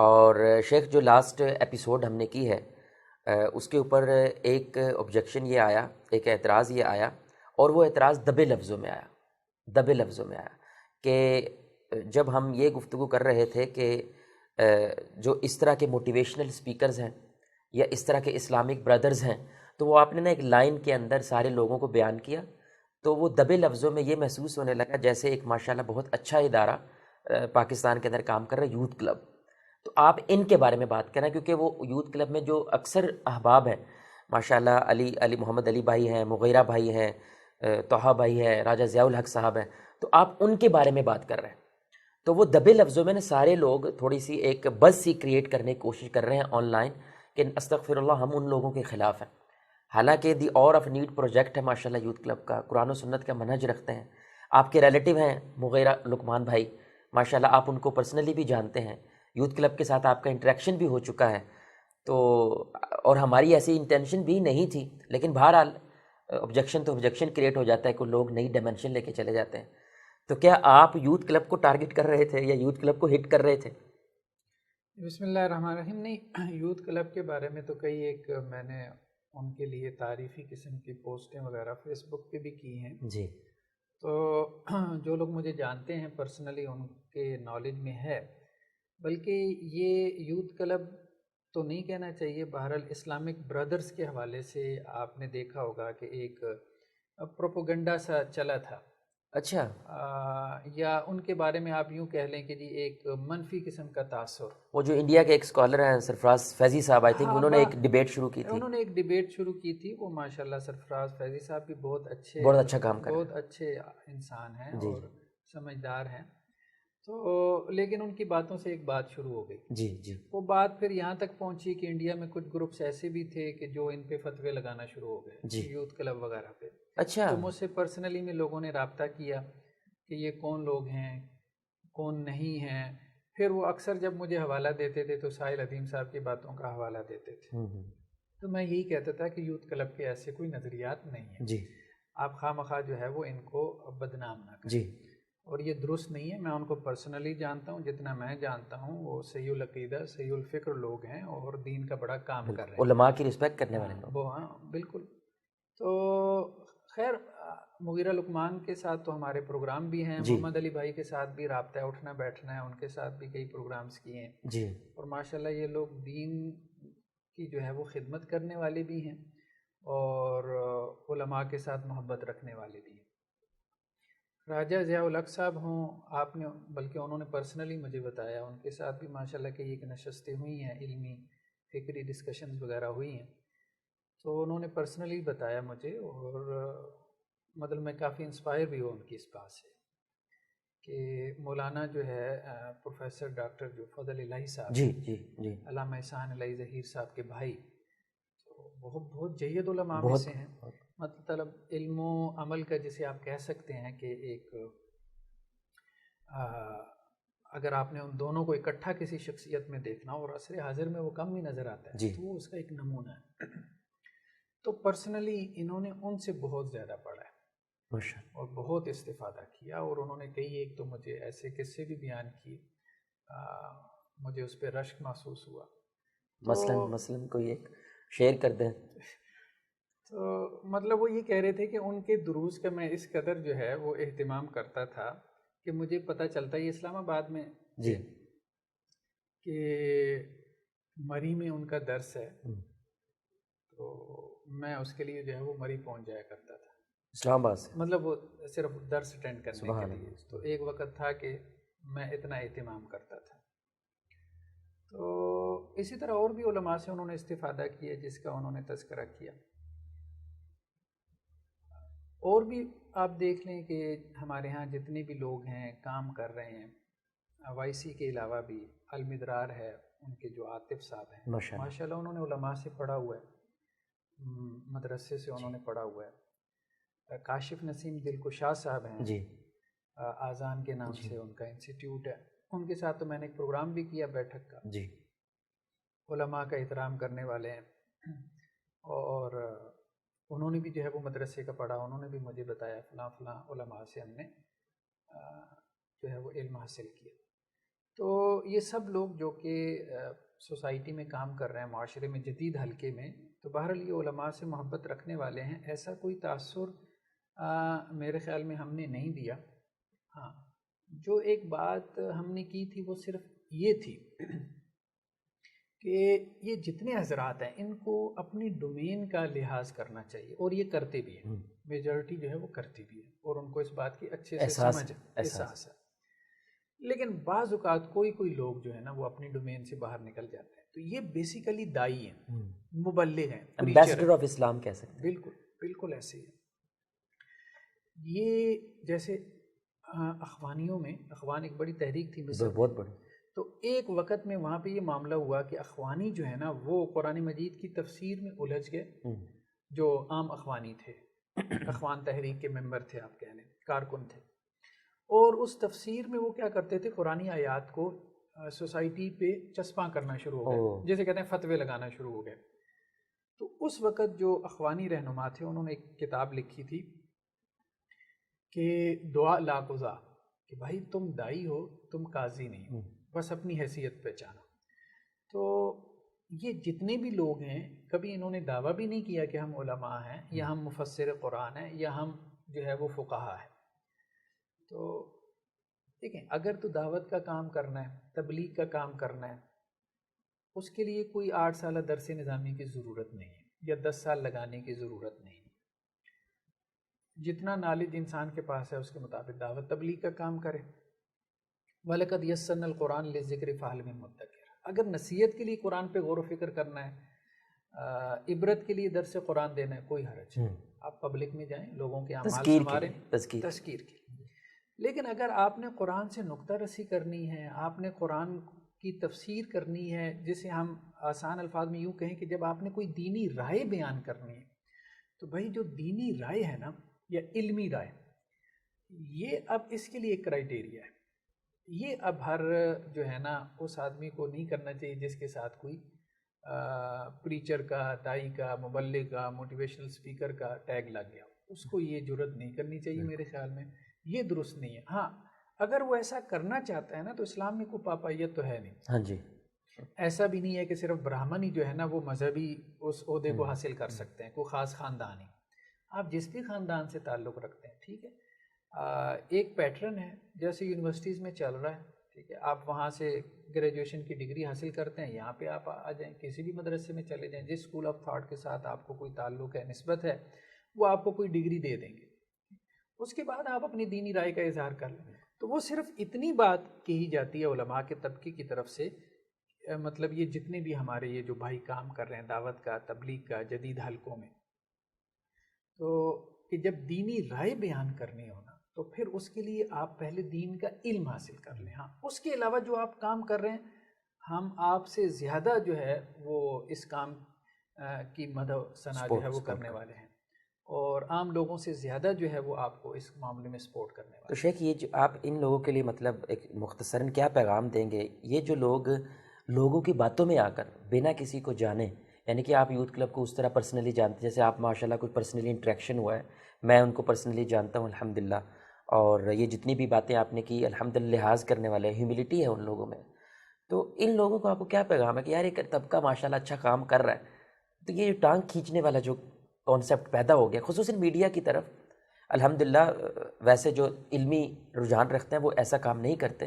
اور شیخ جو last episode ہم نے کی ہے اس کے اوپر ایک آبجیکشن یہ آیا، ایک اعتراض یہ آیا، اور وہ اعتراض دبے لفظوں میں آیا، دبے لفظوں میں آیا کہ جب ہم یہ گفتگو کر رہے تھے کہ جو اس طرح کے موٹیویشنل اسپیکرز ہیں یا اس طرح کے اسلامک برادرز ہیں، تو وہ آپ نے نا ایک لائن کے اندر سارے لوگوں کو بیان کیا، تو وہ دبے لفظوں میں یہ محسوس ہونے لگا جیسے ایک ماشاءاللہ بہت اچھا ادارہ پاکستان کے اندر کام کر رہا ہے، یوتھ کلب۔ تو آپ ان کے بارے میں بات کریں، کیونکہ وہ یوتھ کلب میں جو اکثر احباب ہیں ماشاءاللہ، علی محمد علی بھائی ہیں، مغیرہ بھائی ہیں، طہا بھائی ہیں، راجہ ضیاء الحق صاحب ہیں، تو آپ ان کے بارے میں بات کر رہے ہیں۔ تو وہ دبے لفظوں میں نا سارے لوگ تھوڑی سی ایک بز سی کریٹ کرنے کی کوشش کر رہے ہیں آن لائن کہ استغفر اللہ ہم ان لوگوں کے خلاف ہیں، حالانکہ دی اور آف نیڈ پروجیکٹ ہے ماشاءاللہ یوتھ کلب کا، قرآن و سنت کا منہج رکھتے ہیں۔ آپ کے ریلیٹیو ہیں مغیرہ لقمان بھائی، ماشاءاللہ آپ ان کو پرسنلی بھی جانتے ہیں، یوتھ کلب کے ساتھ آپ کا انٹریکشن بھی ہو چکا ہے، تو اور ہماری ایسی انٹینشن بھی نہیں تھی، لیکن بہرحال آبجیکشن تو آبجیکشن کریٹ ہو جاتا ہے، کوئی لوگ نئی ڈائمنشن لے کے چلے جاتے ہیں۔ تو کیا آپ یوتھ کلب کو ٹارگٹ کر رہے تھے یا یوتھ کلب کو ہٹ کر رہے تھے؟ بسم اللہ الرحمن الرحیم۔ نہیں، یوتھ کلب کے بارے میں تو کئی ایک میں نے ان کے لیے تعریفی قسم کی پوسٹیں وغیرہ فیس بک پہ بھی کی ہیں، جی تو جو لوگ مجھے جانتے ہیں پرسنلی ان کے نالج میں ہے، بلکہ یہ یوتھ کلب تو نہیں کہنا چاہیے، بہرحال اسلامک برادرز کے حوالے سے آپ نے دیکھا ہوگا کہ ایک پروپوگنڈا سا چلا تھا، اچھا، یا ان کے بارے میں آپ یوں کہہ لیں کہ جی ایک منفی قسم کا تاثر۔ وہ جو انڈیا کے ایک اسکالر ہیں سرفراز فیضی صاحب، آئی تھنک ہاں، انہوں نے ایک ڈیبیٹ شروع کی تھی، انہوں نے ایک ڈیبیٹ شروع کی تھی، وہ ماشاءاللہ سرفراز فیضی صاحب بھی بہت اچھے بہت اچھا کام کر رہے بہت اچھے انسان ہیں ہیں۔ جی اور سمجھدار ہیں، تو لیکن ان کی باتوں سے ایک بات شروع ہو گئی۔ جی جی وہ بات پھر یہاں تک پہنچی کہ انڈیا میں کچھ گروپس ایسے بھی تھے کہ جو ان پہ فتوے لگانا شروع ہو گئے، جی، یوتھ کلب وغیرہ پہ۔ اچھا، تو مجھ سے پرسنلی میں لوگوں نے رابطہ کیا کہ یہ کون لوگ ہیں، کون نہیں ہیں۔ پھر وہ اکثر جب مجھے حوالہ دیتے تھے تو ساحل عظیم صاحب کی باتوں کا حوالہ دیتے تھے، تو میں یہی کہتا تھا کہ یوتھ کلب کے ایسے کوئی نظریات نہیں ہیں، جی آپ خواہ مخواہ جو ہے وہ ان کو بدنام نہ کریں، جی، اور یہ درست نہیں ہے۔ میں ان کو پرسنلی جانتا ہوں، جتنا میں جانتا ہوں وہ صحیح العقیدہ صحیح الفکر لوگ ہیں اور دین کا بڑا کام کر رہے ہیں۔ علماء کی رسپیکٹ کرنے والے ہاں لوگ۔ وہ ہاں بالکل۔ تو خیر، مغیرہ لقمان کے ساتھ تو ہمارے پروگرام بھی ہیں، جی محمد علی بھائی کے ساتھ بھی رابطہ اٹھنا بیٹھنا ہے، ان کے ساتھ بھی کئی پروگرامز کیے ہیں، جی اور ماشاءاللہ یہ لوگ دین کی جو ہے وہ خدمت کرنے والے بھی ہیں اور علماء کے ساتھ محبت رکھنے والے بھی ہیں۔ راجہ ضیاء الحق صاحب ہوں، آپ نے بلکہ انہوں نے پرسنلی مجھے بتایا، ان کے ساتھ بھی ماشاءاللہ کہ ایک نشستیں ہوئی ہیں، علمی فکری ڈسکشنز وغیرہ ہوئی ہیں، تو انہوں نے پرسنلی بتایا مجھے، اور مطلب میں کافی انسپائر بھی ہوں ان کی اس بات سے کہ مولانا جو ہے پروفیسر ڈاکٹر جو فضل الہی صاحب جی ہیں، جی جی، علامہ احسان الہی ظہیر صاحب کے بھائی، تو بہت بہت جید علماء میں بہت سے ہیں۔ مطلب علم و عمل کا جسے آپ کہہ سکتے ہیں کہ ایک اگر آپ نے ان دونوں کو اکٹھا کسی شخصیت میں دیکھنا اور عصر حاضر میں وہ کم ہی نظر آتا ہے، جی، تو وہ اس کا ایک نمونہ ہے۔ تو پرسنلی انہوں نے ان سے بہت زیادہ پڑھا ہے ماشاء اور بہت استفادہ کیا، اور انہوں نے کئی ایک تو مجھے ایسے قصے بھی بیان کیے، مجھے اس پہ رشک محسوس ہوا۔ تو مثلاً کوئی ایک شیئر کر دیں۔ تو مطلب وہ یہ کہہ رہے تھے کہ ان کے دروس کا میں اس قدر جو ہے وہ اہتمام کرتا تھا کہ مجھے پتہ چلتا ہے، یہ اسلام آباد میں جی کہ مری میں ان کا درس ہے، تو میں اس کے لیے جو ہے وہ مری پہنچ جایا کرتا تھا، اسلام آباد سے، مطلب وہ صرف درس اٹینڈ کرنے کے سبحان لیے۔ اللہ۔ تو ایک وقت تھا کہ میں اتنا اہتمام کرتا تھا۔ تو اسی طرح اور بھی علماء سے انہوں نے استفادہ کیا جس کا انہوں نے تذکرہ کیا، اور بھی آپ دیکھ لیں کہ ہمارے ہاں جتنے بھی لوگ ہیں کام کر رہے ہیں، وائی سی کے علاوہ بھی المدرار ہے، ان کے جو عاطف صاحب ہیں ماشاءاللہ، ماشاءاللہ انہوں نے علماء سے پڑھا ہوا ہے، مدرسے سے انہوں نے پڑھا ہوا ہے۔ کاشف نسیم دلکشا صاحب ہیں، جی آذان کے نام جی سے ان کا انسٹیٹیوٹ ہے، ان کے ساتھ تو میں نے ایک پروگرام بھی کیا بیٹھک کا، جی، علماء کا احترام کرنے والے ہیں، اور انہوں نے بھی جو ہے وہ مدرسے کا پڑھا، انہوں نے بھی مجھے بتایا فلاں فلاں علماء سے ہم نے جو ہے وہ علم حاصل کیا۔ تو یہ سب لوگ جو کہ سوسائٹی میں کام کر رہے ہیں، معاشرے میں جدید حلقے میں، تو بہرحال یہ علماء سے محبت رکھنے والے ہیں. ایسا کوئی تاثر میرے خیال میں ہم نے نہیں دیا. ہاں، جو ایک بات ہم نے کی تھی وہ صرف یہ تھی کہ یہ جتنے حضرات ہیں ان کو اپنی ڈومین کا لحاظ کرنا چاہیے، اور یہ کرتے بھی ہیں. میجورٹی جو ہے وہ کرتی بھی ہے، اور ان کو اس بات کی اچھے سے سمجھ احساس ہے. لیکن بعض اوقات کوئی لوگ جو ہے نا وہ اپنی ڈومین سے باہر نکل جاتے ہیں. تو یہ بیسیکلی دائی ہیں، مبلغ ہیں، ایمبیسڈر آف اسلام کہہ سکتے ہیں. بالکل بالکل ایسے ہی ہے. یہ جیسے اخوانیوں میں، اخوان ایک بڑی تحریک تھی مصر، بہت بڑی. تو ایک وقت میں وہاں پہ یہ معاملہ ہوا کہ اخوانی جو ہے نا وہ قرآن مجید کی تفسیر میں الجھ گئے. جو عام اخوانی تھے، اخوان تحریک کے ممبر تھے، آپ کہہ لیں کارکن تھے، اور اس تفسیر میں وہ کیا کرتے تھے، قرآنی آیات کو سوسائٹی پہ چسپاں کرنا شروع ہو گئے، جیسے کہتے ہیں فتوے لگانا شروع ہو گئے. تو اس وقت جو اخوانی رہنما تھے انہوں نے ایک کتاب لکھی تھی کہ دعا لا قضا، کہ بھائی تم دائی ہو، تم قاضی نہیں ہو، بس اپنی حیثیت پہچانو. تو یہ جتنے بھی لوگ ہیں کبھی انہوں نے دعویٰ بھی نہیں کیا کہ ہم علماء ہیں یا ہم مفسر قرآن ہیں یا ہم جو ہے وہ فقہا ہیں. تو دیکھیں، اگر تو دعوت کا کام کرنا ہے، تبلیغ کا کام کرنا ہے، اس کے لیے کوئی 8 سالہ درس نظامی کی ضرورت نہیں ہے یا 10 سال لگانے کی ضرورت نہیں. جتنا نالج انسان کے پاس ہے اس کے مطابق دعوت تبلیغ کا کام کرے. وَلَقَدْ يَسَّرْنَا الْقُرْآنَ لِلذِّكْرِ فَهَلْ مِن مُدَّكِرٍ. اگر نصیحت کے لیے قرآن پہ غور و فکر کرنا ہے، عبرت کے لیے درس قرآن دینا ہے، کوئی حرج نہیں. آپ پبلک میں جائیں، لوگوں کے اعمال سنواریں، تذکیر کی. لیکن اگر آپ نے قرآن سے نقطہ رسی کرنی ہے، آپ نے قرآن کی تفسیر کرنی ہے، جسے ہم آسان الفاظ میں یوں کہیں کہ جب آپ نے کوئی دینی رائے بیان کرنی ہے، تو بھائی جو دینی رائے ہے نا یا علمی رائے، یہ اب اس کے لیے ایک کرائیٹیریا ہے. یہ اب ہر جو ہے نا اس آدمی کو نہیں کرنا چاہیے جس کے ساتھ کوئی پریچر کا، دائی کا، مبلغ کا، موٹیویشنل اسپیکر کا ٹیگ لگ گیا. اس کو یہ جرت نہیں کرنی چاہیے میرے خیال میں. یہ درست نہیں ہے. ہاں، اگر وہ ایسا کرنا چاہتا ہے نا تو اسلام میں کوئی پاپائیت تو ہے نہیں. ہاں جی. ایسا بھی نہیں ہے کہ صرف برہمن ہی جو ہے نا وہ مذہبی اس عہدے کو حاصل کر سکتے ہیں، کوئی خاص خاندان ہی. آپ جس بھی خاندان سے تعلق رکھتے ہیں، ٹھیک ہے، ایک پیٹرن ہے جیسے یونیورسٹیز میں چل رہا ہے، ٹھیک ہے، آپ وہاں سے گریجویشن کی ڈگری حاصل کرتے ہیں، یہاں پہ آپ آ جائیں، کسی بھی مدرسے میں چلے جائیں، جس اسکول آف تھاٹ کے ساتھ آپ کو کوئی تعلق ہے، نسبت ہے، وہ آپ کو کوئی ڈگری دے دیں گے. اس کے بعد آپ اپنی دینی رائے کا اظہار کر لیں. تو وہ صرف اتنی بات کہی جاتی ہے علماء کے طبقے کی طرف سے، مطلب یہ جتنے بھی ہمارے یہ جو بھائی کام کر رہے ہیں دعوت کا، تبلیغ کا، جدید حلقوں میں، تو کہ جب دینی رائے بیان کرنی ہونا تو پھر اس کے لیے آپ پہلے دین کا علم حاصل کر لیں. ہاں، اس کے علاوہ جو آپ کام کر رہے ہیں، ہم آپ سے زیادہ جو ہے وہ اس کام کی مدح ثنا جو ہے وہ کرنے والے ہیں، اور عام لوگوں سے زیادہ جو ہے وہ آپ کو اس معاملے میں سپورٹ کرنے والے ہیں. تو شیخ، یہ جو آپ ان لوگوں کے لیے مطلب ایک مختصراً کیا پیغام دیں گے؟ یہ جو لوگوں کی باتوں میں آ کر بنا کسی کو جانے، یعنی کہ آپ یوتھ کلب کو اس طرح پرسنلی جانتے ہیں، جیسے آپ ماشاءاللہ کچھ پرسنلی انٹریکشن ہوا ہے، میں ان کو پرسنلی جانتا ہوں الحمدللہ، اور یہ جتنی بھی باتیں آپ نے کی الحمدللہ لحاظ کرنے والے، ہیوملٹی ہے ان لوگوں میں. تو ان لوگوں کو آپ کو کیا پیغام ہے کہ یار ایک طبقہ ماشاءاللہ اچھا کام کر رہا ہے، تو یہ ٹانگ کھینچنے والا جو کانسیپٹ پیدا ہو گیا خصوصاً میڈیا کی طرف، الحمدللہ ویسے جو علمی رجحان رکھتے ہیں وہ ایسا کام نہیں کرتے،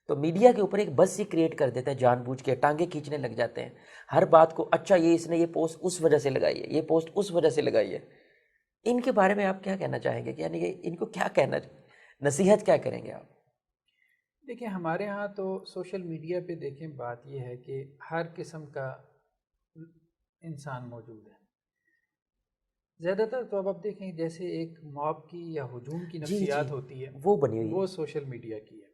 تو میڈیا کے اوپر ایک بس ہی کریٹ کر دیتا ہے، جان بوجھ کے ٹانگیں کھینچنے لگ جاتے ہیں ہر بات کو. اچھا، یہ اس نے یہ پوسٹ اس وجہ سے لگائی ہے، یہ پوسٹ اس وجہ سے لگائی ہے. ان کے بارے میں آپ کیا کہنا چاہیں گے کہ یعنی کہ ان کو کیا کہنا، نصیحت کیا کریں گے آپ؟ دیکھیں، ہمارے ہاں تو سوشل میڈیا پہ دیکھیں بات یہ ہے کہ ہر قسم کا انسان موجود ہے. زیادہ تر تو اب آپ دیکھیں جیسے ایک موب کی یا ہجوم کی نفسیات ہوتی ہے، وہ بنی ہوئی وہ سوشل میڈیا کی ہے.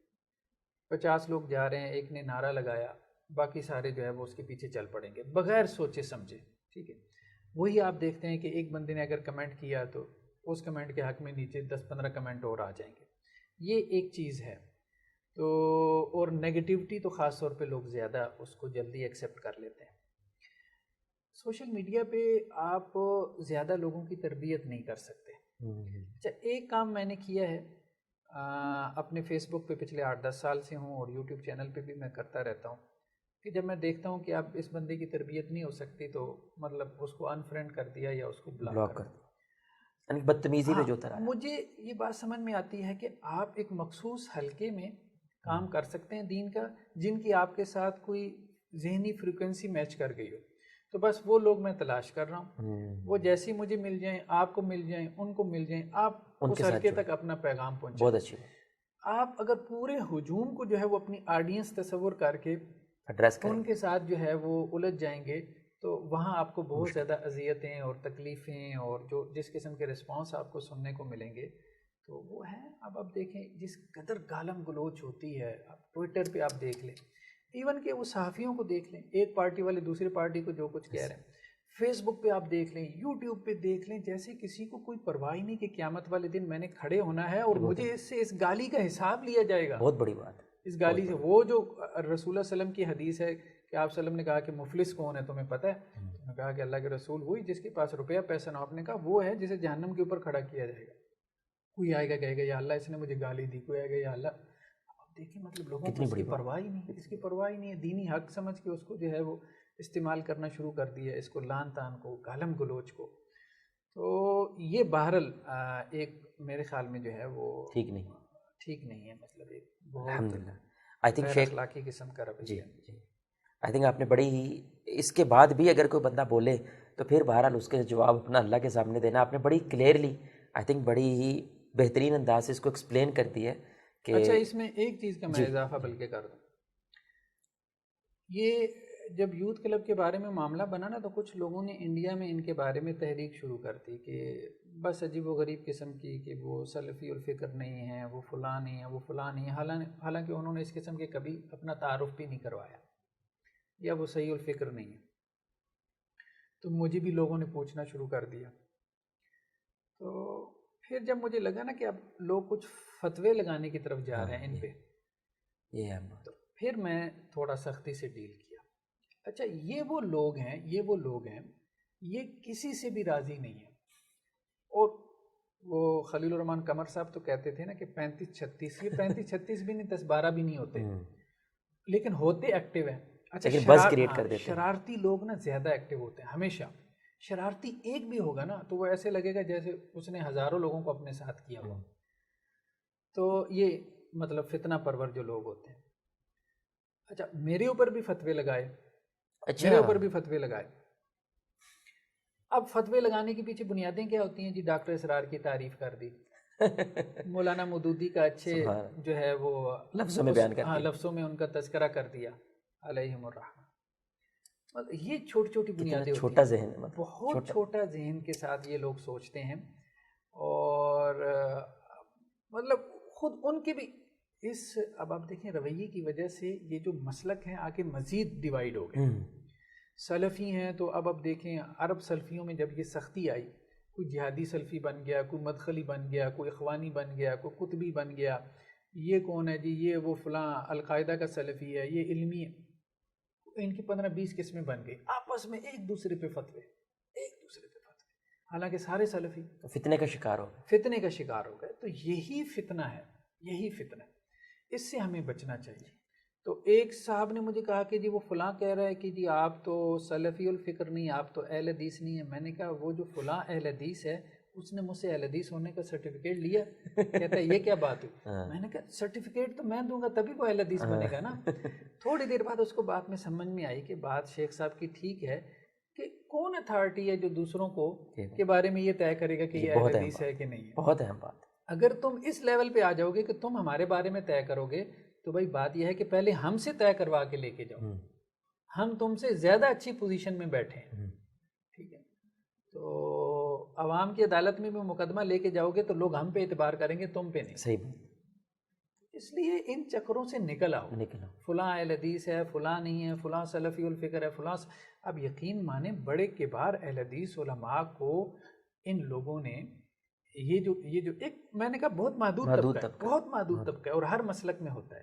50 لوگ جا رہے ہیں، ایک نے نعرہ لگایا، باقی سارے جو ہے وہ اس کے پیچھے چل پڑیں گے بغیر سوچے سمجھے. ٹھیک ہے، وہی آپ دیکھتے ہیں کہ ایک بندے نے اگر کمنٹ کیا تو اس کمنٹ کے حق میں نیچے 10-15 کمنٹ اور آ جائیں گے. یہ ایک چیز ہے. تو اور نیگیٹیوٹی تو خاص طور پہ لوگ زیادہ اس کو جلدی ایکسیپٹ کر لیتے ہیں. سوشل میڈیا پہ آپ زیادہ لوگوں کی تربیت نہیں کر سکتے. اچھا، ایک کام میں نے کیا ہے، اپنے فیس بک پہ پچھلے 8-10 سال سے ہوں، اور یوٹیوب چینل پہ بھی میں کرتا رہتا ہوں کہ جب میں دیکھتا ہوں کہ اب اس بندے کی تربیت نہیں ہو سکتی تو مطلب اس کو انفرینڈ کر دیا یا اس کو بلاک کر دیا. یعنی بدتمیزی پہ ہاں جو طرح مجھے یہ بات سمجھ میں آتی ہے کہ آپ ایک مخصوص حلقے میں کام کر سکتے ہیں دین کا، جن کی آپ کے ساتھ کوئی ذہنی فریکوینسی میچ کر گئی ہو، تو بس وہ لوگ میں تلاش کر رہا ہوں، وہ جیسی مجھے مل جائیں، آپ کو مل جائیں، ان کو مل جائیں، آپ اس حلقے تک اپنا پیغام پہنچائیں. بہت اچھی آپ اگر پورے ہجوم کو جو ہے وہ اپنی آڈینس تصور کر کے ایڈریس کریں ان کے ساتھ جو ہے وہ الجھ جائیں گے تو وہاں آپ کو بہت زیادہ اذیتیں اور تکلیفیں اور جو جس قسم کے رسپانس آپ کو سننے کو ملیں گے تو وہ ہیں. اب آپ دیکھیں جس قدر گالم گلوچ ہوتی ہے، آپ ٹویٹر پہ آپ دیکھ لیں، ایون کہ وہ صحافیوں کو دیکھ لیں، ایک پارٹی والے دوسری پارٹی کو جو کچھ کہہ رہے ہیں، فیس بک پہ آپ دیکھ لیں، یوٹیوب پہ دیکھ لیں، جیسے کسی کو کوئی پرواہ نہیں کہ قیامت والے دن میں نے کھڑے ہونا ہے اور مجھے اس سے اس گالی کا حساب لیا جائے گا. بہت بڑی بات ہے اس گالی سے. وہ جو رسول اللہ صلی اللہ علیہ وسلم کی حدیث ہے کہ آپ صلی اللہ علیہ وسلم نے کہا کہ مفلس کون ہے تمہیں پتہ ہے؟ تو نے کہا کہ اللہ کے رسول وہی جس کے پاس روپیہ پیسہ نہ ہو. آپ نے کہا وہ ہے جسے جہنم کے اوپر کھڑا کیا جائے گا. کوئی آئے گا کہے گا یا اللہ اس نے مجھے گالی دی، کوئی آئے گا یا اللہ. اب دیکھیں مطلب لوگوں کو اس کی پرواہ ہی نہیں، اس کی پرواہ ہی نہیں ہے. دینی حق سمجھ کے اس کو جو ہے وہ استعمال کرنا شروع کر دیا، اس کو لان تان کو، گالم گلوچ کو. تو یہ بہرحال ایک میرے خیال میں جو ہے وہ ٹھیک نہیں ہے. مطلب ایک بہت غیر اخلاقی قسم کا رویہ. جی آئی تھنک آپ نے بڑی ہی اس کے بعد بھی اگر کوئی بندہ بولے تو پھر بہرحال اس کے جواب اپنا اللہ کے سامنے دینا. آپ نے بڑی کلیئرلی آئی تھنک بڑی ہی بہترین انداز سے اس کو ایکسپلین کر دیا کہ اچھا اس میں ایک چیز کا میں اضافہ بلکہ کر دوں. یہ جب یوتھ کلب کے بارے میں معاملہ بنا نا تو کچھ لوگوں نے انڈیا میں ان کے بارے میں تحریک شروع کر دی کہ بس عجیب و غریب قسم کی کہ وہ سلفی الفکر نہیں ہیں، وہ فلاں نہیں ہیں، وہ فلاں نہیں ہیں. حالانکہ انہوں نے اس قسم کے کبھی اپنا تعارف بھی نہیں کروایا، یا وہ صحیح الفکر نہیں ہے. تو مجھے بھی لوگوں نے پوچھنا شروع کر دیا. تو پھر جب مجھے لگا نا کہ اب لوگ کچھ فتوے لگانے کی طرف جا رہے ہیں ان پہ، تو پھر میں تھوڑا سختی سے ڈیل کیا. اچھا یہ وہ لوگ ہیں یہ کسی سے بھی راضی نہیں ہیں. اور وہ خلیل الرحمن قمر صاحب تو کہتے تھے نا کہ 35-36، یہ 35-36 بھی نہیں، 10-12 بھی نہیں ہوتے، لیکن ہوتے ایکٹیو ہیں. اچھا شرارتی لوگ نا زیادہ ایکٹیو ہوتے ہیں ہمیشہ. شرارتی ایک بھی ہوگا نا تو وہ ایسے لگے گا جیسے اس نے ہزاروں لوگوں کو اپنے ساتھ کیا ہوا. تو یہ مطلب فتنہ پرور جو لوگ ہوتے ہیں. اچھا میرے اوپر بھی فتوے لگائے. اب فتوے لگانے کے پیچھے بنیادیں کیا ہوتی ہیں جی؟ ڈاکٹر اسرار کی تعریف کر دی، مولانا مودودی کا اچھے جو ہے وہ لفظوں میں بیان کر دیا، لفظوں میں ان کا تذکرہ کر دیا علیہم الرحمہ. یہ چھوٹی چھوٹی بنیادیں چھوٹا ذہن، بہت چھوٹا ذہن کے ساتھ یہ لوگ سوچتے ہیں. اور مطلب خود ان کے بھی اب آپ دیکھیں رویے کی وجہ سے یہ جو مسلک ہیں آگے مزید ڈیوائیڈ ہو گئے. سلفی ہیں تو اب دیکھیں عرب سلفیوں میں جب یہ سختی آئی، کوئی جہادی سلفی بن گیا، کوئی مدخلی بن گیا، کوئی اخوانی بن گیا، کوئی قطبی بن گیا. یہ کون ہے جی؟ یہ وہ فلاں القاعدہ کا سلفی ہے، یہ علمی ہے. ان کی 15-20 قسمیں بن گئی، آپس میں ایک دوسرے پہ فتوے. حالانکہ سارے سلفی فتنے کا شکار ہو گئے. تو یہی فتنہ ہے. اس سے ہمیں بچنا چاہیے. تو ایک صاحب نے مجھے کہا کہ جی وہ فلاں کہہ رہا ہے کہ جی آپ تو سلفی الفکر نہیں، آپ تو اہل حدیث نہیں ہیں. میں نے کہا وہ جو فلاں اہل حدیث ہے اس نے مجھ سے اہل حدیث ہونے کا سرٹیفکیٹ لیا. کہتا ہے یہ کیا بات ہوئی؟ میں نے کہا سرٹیفکیٹ تو میں دوں گا تبھی وہ اہل حدیث بنے گا نا. تھوڑی دیر بعد اس کو بات میں سمجھ میں آئی کہ بات شیخ صاحب کی ٹھیک ہے کہ کون اتھارٹی ہے جو دوسروں کو کے بارے میں یہ طے کرے گا کہ یہ اہل حدیث ہے کہ نہیں ہے. بہت اہم بات. اگر تم اس لیول پہ آ جاؤ گے کہ تم ہمارے بارے میں طے کرو گے تو بھائی بات یہ ہے کہ پہلے ہم سے طے کروا کے لے کے جاؤ. ہم تم سے زیادہ اچھی پوزیشن میں بیٹھے ہیں، ٹھیک ہے؟ تو عوام کی عدالت میں بھی مقدمہ لے کے جاؤ گے تو لوگ ہم پہ اعتبار کریں گے، تم پہ نہیں. صحیح. اس لیے ان چکروں سے نکل آؤ. فلاں اہل حدیث ہے، فلاں نہیں ہے، فلاں سلفی الفکر ہے، فلاں. اب یقین مانیں بڑے کبار اہل حدیث علماء کو ان لوگوں نے یہ جو ایک میں نے کہا بہت محدود طبقہ ہے اور ہر مسلک میں ہوتا ہے.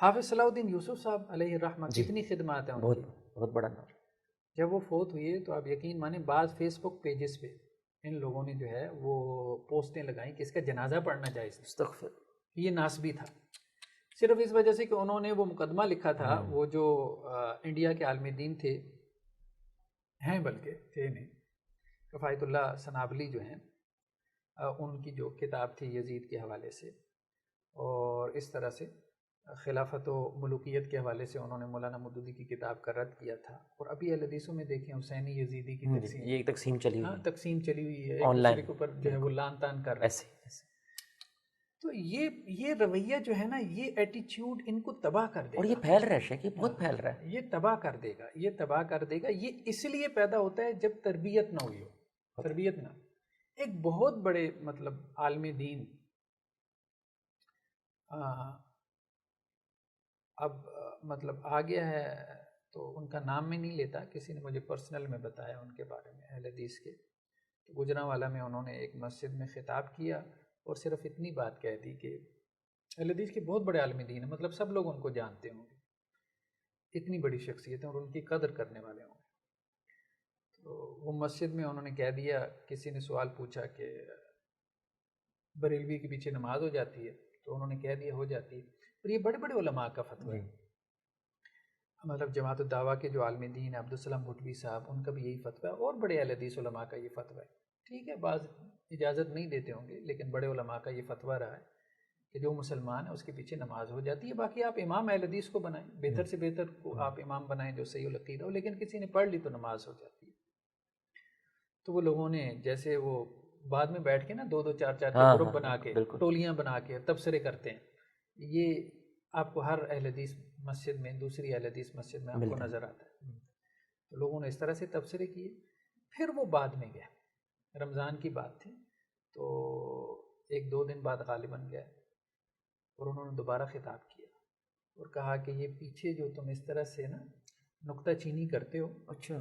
حافظ صلاح الدین یوسف صاحب علیہ الرحمہ کتنی خدمات ہیں ان کی، بہت بڑا نام. جب وہ فوت ہوئے تو آپ یقین مانیں بعض فیس بک پیجز پہ ان لوگوں نے جو ہے وہ پوسٹیں لگائیں کہ اس کا جنازہ پڑھنا جائز نہیں. استغفر. یہ ناسبی تھا صرف اس وجہ سے کہ انہوں نے وہ مقدمہ لکھا تھا. وہ جو انڈیا کے عالم دین تھے ہیں بلکہ تھے نہیں کفایت اللہ سنابلی جو ہیں ان کی جو کتاب تھی یزید کے حوالے سے اور اس طرح سے خلافت و ملوکیت کے حوالے سے انہوں نے مولانا مودودی کی کتاب کا رد کیا تھا. اور ابھی اہل حدیثوں میں دیکھیں حسینی یزیدی کی تقسیم یہ تقسیم چلی ہوئی. تقسیم چلی ہوئی ہے آن ایک لائن دوسرے کے اوپر جو ہے وہ لان تان کر رہے ہیں. تو یہ رویہ جو ہے نا یہ ایٹیچیوڈ ان کو تباہ کر دے گا. اور یہ پھیل رہا ہے شیخ, یہ بہت پھیل رہا ہے. یہ تباہ کر دے گا, یہ تباہ کر دے گا. یہ اس لیے پیدا ہوتا ہے جب تربیت نہ ہوئی ہو. تربیت نہ, ایک بہت بڑے مطلب عالم دین اب مطلب آ گیا ہے تو ان کا نام میں نہیں لیتا, کسی نے مجھے پرسنل میں بتایا ان کے بارے میں اہل حدیث کے. تو گجرانوالہ میں انہوں نے ایک مسجد میں خطاب کیا اور صرف اتنی بات کہہ دی کہ اہل حدیث کے بہت بڑے عالم دین ہیں, مطلب سب لوگ ان کو جانتے ہوں گے, اتنی بڑی شخصیت ہیں اور ان کی قدر کرنے والے ہوں گے. تو وہ مسجد میں انہوں نے کہہ دیا, کسی نے سوال پوچھا کہ بریلوی کے پیچھے نماز ہو جاتی ہے, تو انہوں نے کہہ دیا ہو جاتی ہے. اور یہ بڑے بڑے علماء کا فتویٰ ہے, مطلب جماعت الدعوہ کے جو عالم دین ہیں عبدالسلام بھٹوی صاحب, ان کا بھی یہی فتویٰ ہے, اور بڑے اہل حدیث علماء کا یہ فتویٰ ہے. ٹھیک ہے, بعض اجازت نہیں دیتے ہوں گے, لیکن بڑے علماء کا یہ فتویٰ رہا ہے کہ جو مسلمان ہے اس کے پیچھے نماز ہو جاتی ہے. باقی آپ امام اہل حدیث کو بنائیں, بہتر سے بہتر کو آپ امام بنائیں جو صحیح العقیدہ ہو, لیکن کسی نے پڑھ لی تو نماز ہو جاتی ہے. تو وہ لوگوں نے جیسے وہ بعد میں بیٹھ کے نا دو چار کے گروپ بنا کے ٹولیاں بنا کے تبصرے کرتے ہیں, یہ آپ کو ہر اہل حدیث مسجد میں, دوسری اہل حدیث مسجد میں آپ کو نظر آتا ہے. تو لوگوں نے اس طرح سے تبصرے کیے. پھر وہ بعد میں گیا, رمضان کی بات تھی, تو ایک دو دن بعد غالباً گیا اور انہوں نے دوبارہ خطاب کیا اور کہا کہ یہ پیچھے جو تم اس طرح سے نا نکتہ چینی کرتے ہو, اچھا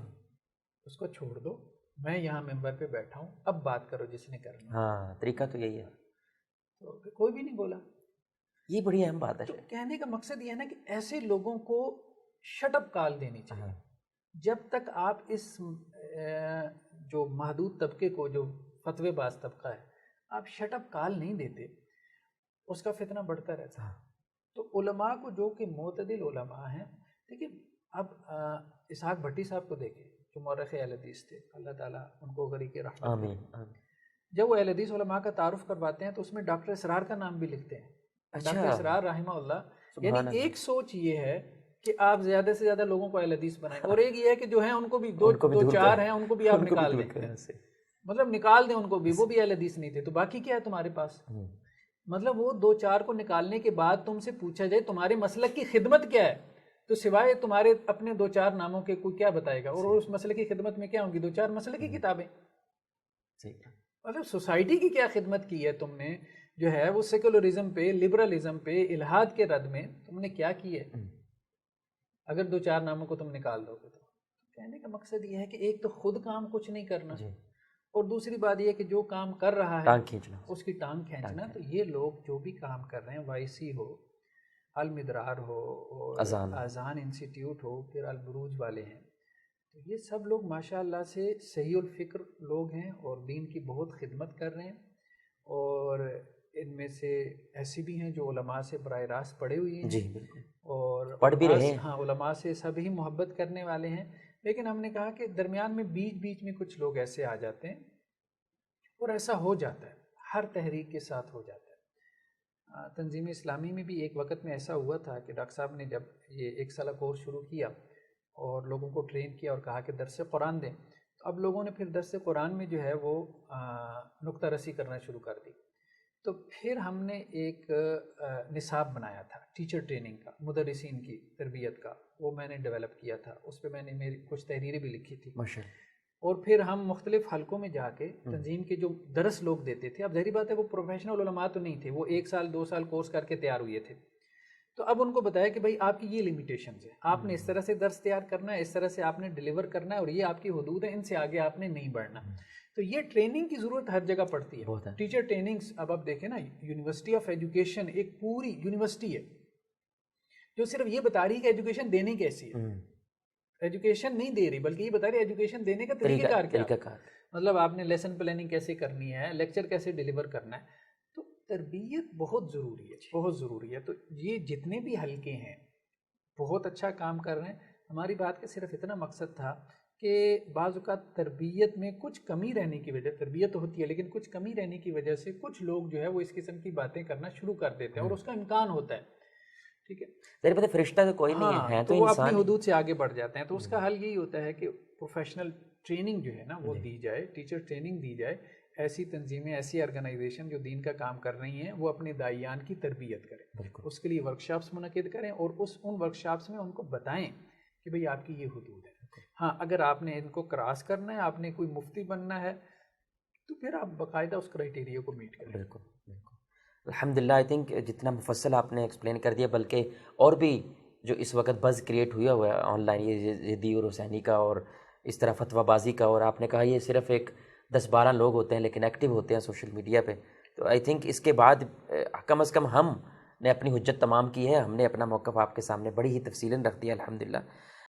اس کو چھوڑ دو, میں یہاں ممبر پہ بیٹھا ہوں, اب بات کرو جس نے کرنی. ہاں, طریقہ تو یہی ہے. تو کوئی بھی نہیں بولا. یہ بڑی اہم بات ہے. تو کہنے کا مقصد یہ ہے نا کہ ایسے لوگوں کو شٹ اپ کال دینی چاہیے. جب تک آپ اس جو محدود طبقے کو, جو فتوی باز طبقہ ہے, آپ شٹ اپ کال نہیں دیتے, اس کا فتنہ بڑھتا رہتا ہے. تو علماء کو جو کہ معتدل علماء ہیں, دیکھیں اب اسحاق بھٹی صاحب کو دیکھیں جو مورخ اہل حدیث تھے, اللہ تعالیٰ ان کو غریق رحمت کرے. جب وہ اہل حدیث علماء کا تعارف کرواتے ہیں تو اس میں ڈاکٹر اسرار کا نام بھی لکھتے ہیں. ڈاکٹر اسرار رحمہ اللہ, یعنی ایک سوچ یہ ہے کہ آپ زیادہ سے زیادہ لوگوں کو اہل حدیث بنائیں, اور ایک یہ ہے کہ جو ہیں ان کو بھی دو چار ہیں ان کو بھی آپ نکال دیں, مطلب نکال دیں ان کو بھی, وہ بھی اہل حدیث نہیں تھے, تو باقی کیا ہے تمہارے پاس. مطلب وہ دو چار کو نکالنے کے بعد تم سے پوچھا جائے تمہارے مسلک کی خدمت کیا ہے, تو سوائے تمہارے اپنے دو چار ناموں کے کوئی کیا بتائے گا. اور اس مسئلے کی خدمت میں کیا ہوں گی, دو چار مسئلے کی کتابیں. مطلب سوسائٹی کی کیا خدمت کی ہے تم نے, جو ہے وہ سیکولرزم پہ, لبرلزم پہ, الہاد کے رد میں تم نے کیا کی ہے, اگر دو چار ناموں کو تم نکال دو گے. تو کہنے کا مقصد یہ ہے کہ ایک تو خود کام کچھ نہیں کرنا, اور دوسری بات یہ کہ جو کام کر رہا ہے اس کی ٹانگ کھینچنا. تو یہ لوگ جو بھی کام کر رہے ہیں, وائی سی ہو, المدرار ہو, اور اذان انسٹیٹیوٹ ہو, پھر البروج والے ہیں, تو یہ سب لوگ ماشاء اللہ سے صحیح الفکر لوگ ہیں اور دین کی بہت خدمت کر رہے ہیں. اور ان میں سے ایسی بھی ہیں جو علماء سے براہ راست پڑھے ہوئے ہیں, جی بالکل, اور پڑھ بھی رہے ہیں. ہاں, علماء سے سب ہی محبت کرنے والے ہیں. لیکن ہم نے کہا کہ درمیان میں بیچ میں کچھ لوگ ایسے آ جاتے ہیں, اور ایسا ہو جاتا ہے, ہر تحریک کے ساتھ ہو جاتا ہے. تنظیم اسلامی میں بھی ایک وقت میں ایسا ہوا تھا کہ ڈاکٹر صاحب نے جب یہ 1 سالہ کورس شروع کیا اور لوگوں کو ٹرین کیا اور کہا کہ درس قرآن دیں, تو اب لوگوں نے پھر درس قرآن میں جو ہے وہ نکتہ رسی کرنا شروع کر دی. تو پھر ہم نے ایک نصاب بنایا تھا ٹیچر ٹریننگ کا, مدرسین کی تربیت کا, وہ میں نے ڈیولپ کیا تھا. اس پہ میں نے میری کچھ تحریریں بھی لکھی تھی. اور پھر ہم مختلف حلقوں میں جا کے تنظیم کے جو درس لوگ دیتے تھے, اب ظاہری بات ہے وہ پروفیشنل علماء تو نہیں تھے, وہ 1 سال 2 سال کورس کر کے تیار ہوئے تھے. تو اب ان کو بتایا کہ بھائی آپ کی یہ لیمیٹیشنز ہیں, آپ نے اس طرح سے درس تیار کرنا ہے, اس طرح سے آپ نے ڈیلیور کرنا ہے, اور یہ آپ کی حدود ہیں, ان سے آگے آپ نے نہیں بڑھنا. تو یہ ٹریننگ کی ضرورت ہر جگہ پڑتی ہے. ٹیچر ٹریننگز اب آپ دیکھیں نا, یونیورسٹی آف ایجوکیشن ایک پوری یونیورسٹی ہے جو صرف یہ بتا رہی ہے کہ ایجوکیشن دینے کیسی ہے. ایجوکیشن نہیں دے رہی, بلکہ یہ بتا رہی ہے ایجوکیشن دینے کا طریقہ کار کیا ہے. مطلب آپ نے لیسن پلاننگ کیسے کرنی ہے، لیکچر کیسے ڈیلیور کرنا ہے. تو تربیت بہت ضروری ہے، بہت ضروری ہے. تو یہ جتنے بھی حلقے ہیں بہت اچھا کام کر رہے ہیں. ہماری بات کا صرف اتنا مقصد تھا کہ بعض اوقات تربیت میں کچھ کمی رہنے کی وجہ، تربیت تو ہوتی ہے لیکن کچھ کمی رہنے کی وجہ سے کچھ لوگ جو ہے وہ اس قسم کی باتیں کرنا شروع کر دیتے ہیں اور اس کا امکان ہوتا ہے. ٹھیک ہے، میرے پتہ فرشتہ تو کوئی نہیں ہے تو تو وہ اپنی انسان. حدود سے آگے بڑھ جاتے ہیں. تو اس کا حل یہی ہوتا ہے کہ پروفیشنل ٹریننگ جو ہے نا وہ دی جائے، ٹیچر ٹریننگ دی جائے. ایسی تنظیمیں، ایسی آرگنائزیشن جو دین کا کام کر رہی ہیں وہ اپنے داعیان کی تربیت کریں، اس کے لیے ورکشاپس منعقد کریں اور ان ورکشاپس میں ان کو بتائیں کہ بھئی آپ کی یہ حدود ہے. ہاں، اگر آپ نے ان کو کراس کرنا ہے، آپ نے کوئی مفتی بننا ہے تو پھر آپ باقاعدہ اس کرائٹیریا کو میٹ کریں. بالکل بالکل. الحمدللہ آئی تھنک جتنا مفصل آپ نے ایکسپلین کر دیا، بلکہ اور بھی جو اس وقت بز کریٹ ہوا ہے آن لائن، یہ زیدی اور حسینی کا اور اس طرح فتویٰ بازی کا، اور آپ نے کہا یہ صرف ایک 10-12 لوگ ہوتے ہیں لیکن ایکٹیو ہوتے ہیں سوشل میڈیا پہ. تو آئی تھنک اس کے بعد کم از کم ہم نے اپنی حجت تمام کی ہے، ہم نے اپنا موقف آپ کے سامنے بڑی ہی تفصیلاً رکھ دیا الحمدللہ.